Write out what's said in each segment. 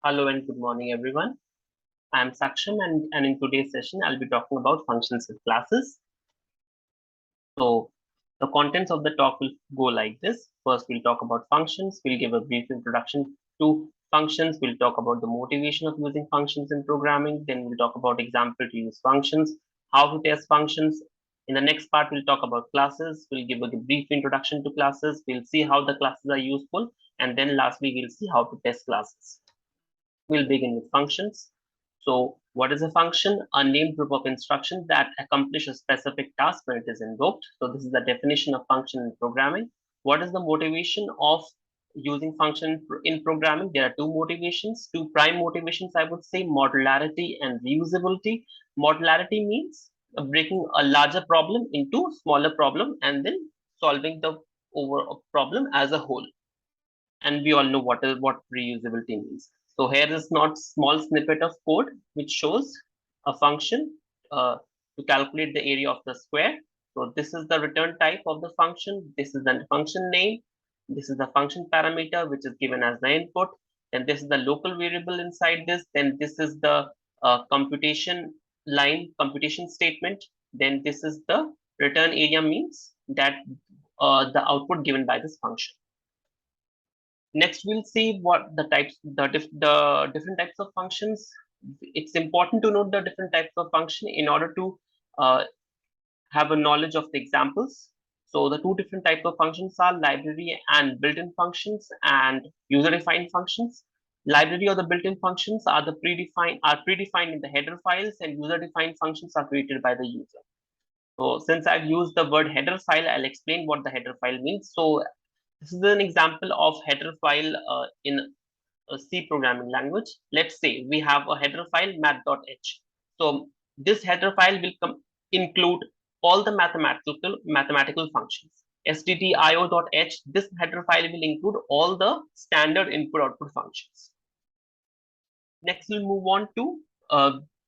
Hello and good morning, everyone. I am Saksham, and in today's session, I'll be talking about functions with classes. So, the contents of the talk will go like this. First, we'll talk about functions. We'll give a brief introduction to functions. We'll talk about the motivation of using functions in programming. Then, we'll talk about example to use functions, how to test functions. In the next part, we'll talk about classes. We'll give a brief introduction to classes. We'll see how the classes are useful. And then, lastly, we'll see how to test classes. We'll begin with functions. So what is a function? A named group of instructions that accomplish a specific task when it is invoked. So this is the definition of function in programming. What is the motivation of using function in programming? There are two motivations, two prime motivations, I would say: modularity and reusability. Modularity means breaking a larger problem into smaller problem and then solving the overall problem as a whole. And we all know what reusability means. So here is not small snippet of code which shows a function to calculate the area of the square. So this is the return type of the function. This is the function name. This is the function parameter which is given as the input. Then this is the local variable inside this. Then this is the computation statement. Then this is the return area, means that the output given by this function. Next, we'll see what the different types of functions. It's important to note the different types of function in order to uh, have a knowledge of the examples. So the two different types of functions are library and built-in functions and user-defined functions. Library or the built-in functions are predefined in the header files, and user-defined functions are created by the user. So since I've used the word header file, I'll explain what the header file means. So this is an example of header file in a C programming language. Let's say we have a header file math.h. So this header file will include all the mathematical functions. stdio.h, this header file will include all the standard input output functions. Next, we'll move on to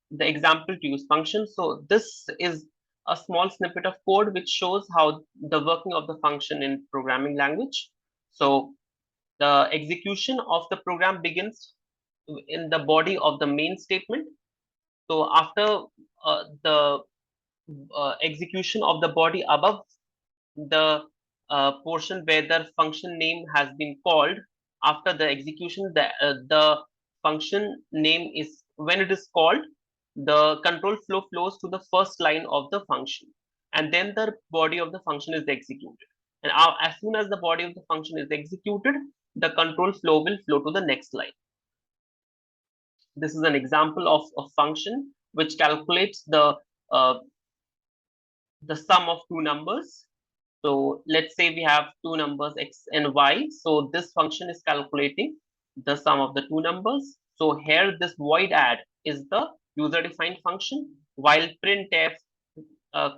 the example to use function. So this is a small snippet of code which shows how the working of the function in programming language. So the execution of the program begins in the body of the main statement. So after the execution of the body above the portion where the function name has been called, after the execution, the function name is, when it is called, the control flow flows to the first line of the function, and then the body of the function is executed. And as soon as the body of the function is executed, the control flow will flow to the next line. This is an example of a function which calculates the sum of two numbers. So let's say we have two numbers x and y. So this function is calculating the sum of the two numbers. So here this void add is the user-defined function, while printf,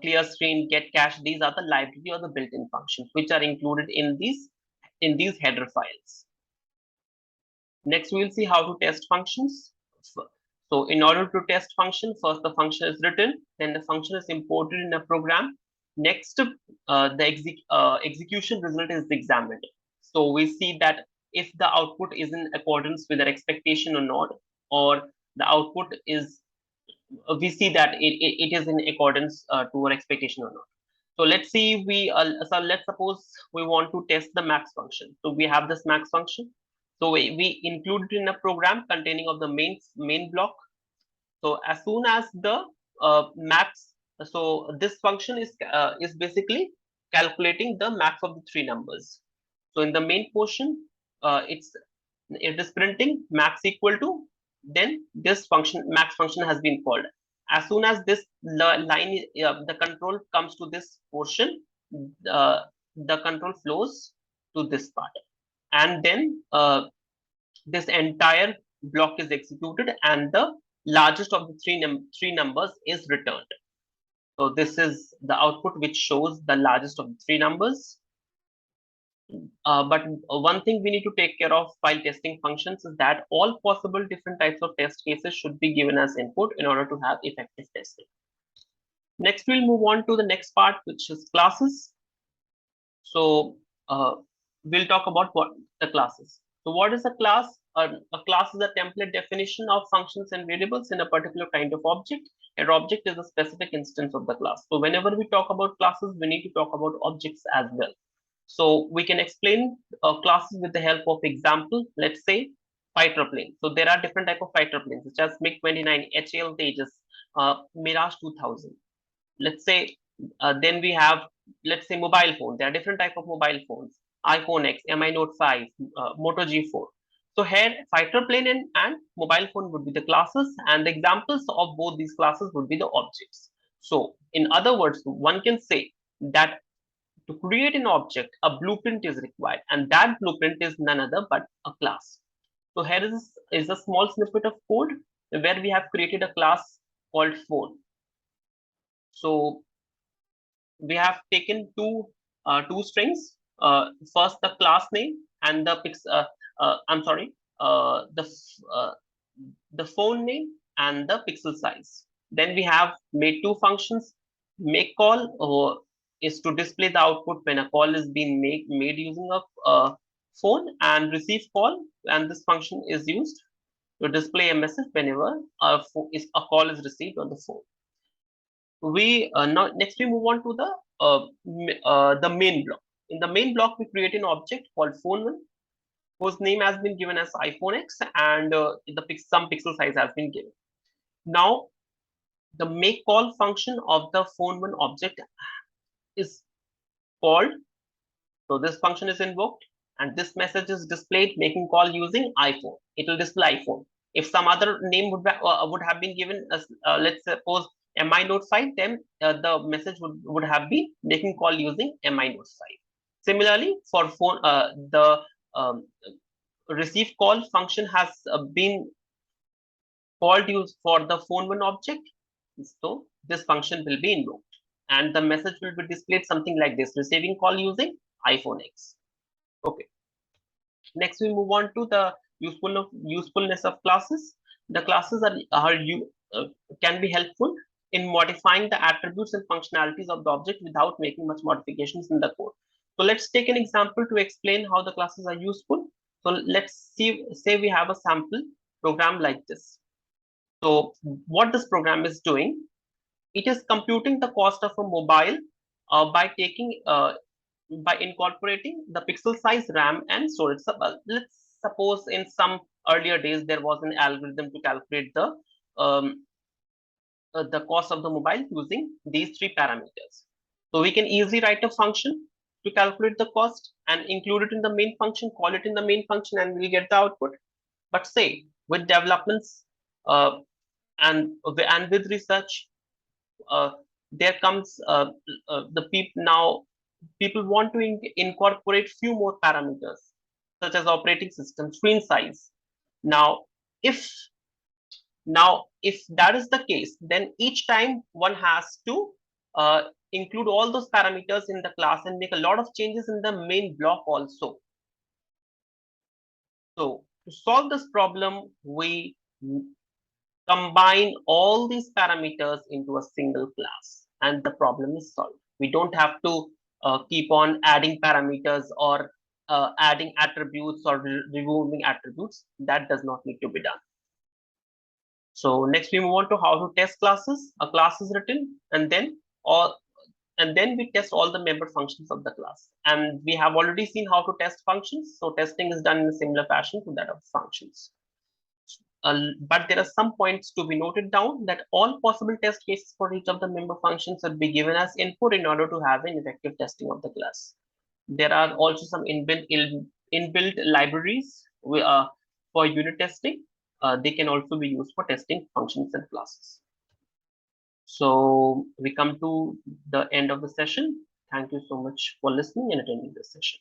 clear screen, get cache, these are the library or the built-in functions which are included in these header files. Next, we will see how to test functions. So in order to test function, first the function is written, then the function is imported in a program. Next, the execution result is examined. So we see that if the output is in accordance with our expectation or not, or the output is, we see that it is in accordance to our expectation or not. So let's see, so let's suppose we want to test the max function. So we have this max function. So we include it in a program containing of the main block. So as soon as the max, so this function is basically calculating the max of the three numbers. So in the main portion, it is printing max equal to, then this function max function has been called. As soon as this line, the control comes to this portion, the control flows to this part, and then this entire block is executed, and the largest of the three numbers is returned. So this is the output which shows the largest of the three numbers. But one thing we need to take care of while testing functions is that all possible different types of test cases should be given as input in order to have effective testing. Next, we'll move on to the next part, which is classes. So we'll talk about what the classes. So what is a class? a class is a template definition of functions and variables in a particular kind of object. An object is a specific instance of the class. So whenever we talk about classes, we need to talk about objects as well. So we can explain classes with the help of example. Let's say fighter plane. So there are different type of fighter planes, such as MiG-29, HAL Tejas, Mirage 2000. Let's say then we have, let's say, mobile phone. There are different type of mobile phones: iPhone X, Mi Note 5, Moto G4. So here fighter plane and mobile phone would be the classes, and the examples of both these classes would be the objects. So in other words, one can say that to create an object, a blueprint is required, and that blueprint is none other but a class. So here is a small snippet of code where we have created a class called phone. So we have taken two strings. First the class name and the the phone name and the pixel size. Then we have made two functions. Make call is to display the output when a call is being made using a phone, and receive call, and this function is used to display a message whenever a call is received on the phone. We now next we move on to the main block. In the main block, we create an object called phone1, whose name has been given as iPhone X, and some pixel size has been given. Now, the make call function of the phone1 object is called. So this function is invoked, and this message is displayed making call using iPhone. It will display iPhone. If some other name would have been given as let's suppose Mi Note 5, then the message would have been making call using Mi Note 5. Similarly, for phone, the receive call function has been called used for the phone1 object. So this function will be invoked, and the message will be displayed something like this: receiving call using iPhone X. Okay. Next, we move on to the usefulness of classes. The classes can be helpful in modifying the attributes and functionalities of the object without making much modifications in the code. So let's take an example to explain how the classes are useful. So let's say we have a sample program like this. So what this program is doing, it is computing the cost of a mobile by incorporating the pixel size, RAM, and storage. Let's suppose in some earlier days there was an algorithm to calculate the cost of the mobile using these three parameters. So we can easily write a function to calculate the cost and include it in the main function, call it in the main function, and we'll get the output. But say with developments and with research, there comes people want to incorporate few more parameters, such as operating system, screen size. Now if that is the case, then each time one has to include all those parameters in the class and make a lot of changes in the main block also. So to solve this problem, we combine all these parameters into a single class, and the problem is solved. We don't have to keep on adding parameters or adding attributes or removing attributes. That does not need to be done. So next we move on to how to test classes. A class is written, and then we test all the member functions of the class. And we have already seen how to test functions. So testing is done in a similar fashion to that of functions. But there are some points to be noted down, that all possible test cases for each of the member functions will be given as input in order to have an effective testing of the class. There are also some inbuilt libraries for unit testing. They can also be used for testing functions and classes. So we come to the end of the session. Thank you so much for listening and attending this session.